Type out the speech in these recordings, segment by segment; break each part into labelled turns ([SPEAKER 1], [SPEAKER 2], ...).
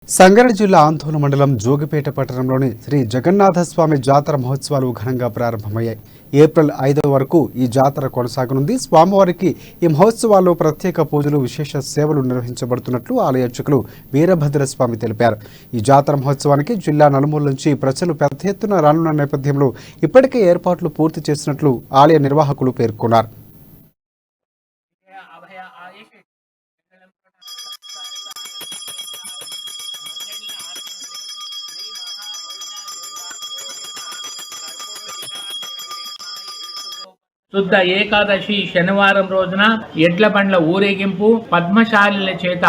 [SPEAKER 1] సంగారెడ్డి జిల్లా ఆందోళన మండలం జోగిపేట పట్టణంలోని శ్రీ జగన్నాథస్వామి జాతర మహోత్సవాలు ఘనంగా ప్రారంభమయ్యాయి. ఏప్రిల్ 5 వరకు ఈ జాతర కొనసాగనుంది. స్వామివారికి ఈ మహోత్సవాల్లో ప్రత్యేక పూజలు, విశేష సేవలు నిర్వహించబడుతున్నట్లు ఆలయ అర్చకులు వీరభద్రస్వామి తెలిపారు. ఈ జాతర మహోత్సవానికి జిల్లా నలుమూల నుంచి ప్రజలు పెద్ద ఎత్తున రానున్న నేపథ్యంలో ఇప్పటికే ఏర్పాట్లు పూర్తి చేసినట్లు ఆలయ నిర్వాహకులు పేర్కొన్నారు.
[SPEAKER 2] శుద్ధ ఏకాదశి శనివారం రోజున ఎడ్ల బండ్ల ఊరేగింపు పద్మశాలిల చేత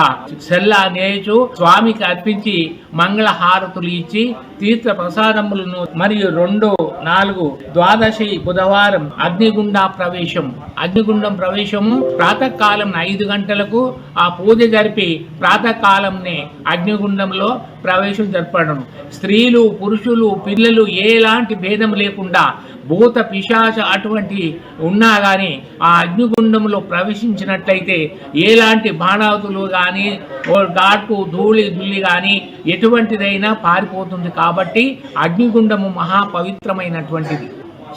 [SPEAKER 2] సెల్లా నేయచు స్వామికి అర్పించి మంగళ హారతులు ఇచ్చి తీర్థ ప్రసాదములను మరియు 2, 4 ద్వాదశి బుధవారం అగ్నిగుండం ప్రవేశము ప్రాతకాలం 5 గంటలకు ఆ పూజ జరిపి ప్రాతకాలంనే అగ్నిగుండంలో ప్రవేశం జరపడం. స్త్రీలు, పురుషులు, పిల్లలు ఎలాంటి భేదం లేకుండా భూత పిశాచ అటువంటి ఉన్నా కానీ ఆ అగ్నిగుండంలో ప్రవేశించినట్లయితే ఎలాంటి బాణాతులు కానీ ఘాటు ధూళి దుల్లి కానీ ఎటువంటిదైనా పారిపోతుంది. కాబట్టి అగ్నిగుండము మహాపవిత్రమైనటువంటిది.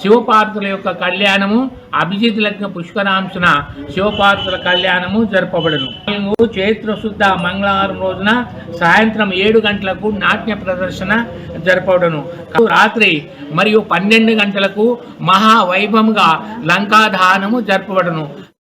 [SPEAKER 2] శివపార్వతుల యొక్క కళ్యాణము అభిజిత్ లగ్న పుష్కరాంశున శివపార్వతుల కళ్యాణము జరపబడను. చైత్ర శుద్ధ మంగళవారం రోజున సాయంత్రం 7 గంటలకు నాట్య ప్రదర్శన జరపబడను. రాత్రి మరియు 12 గంటలకు మహావైభవంగా లంకాదహనము జరపబడను.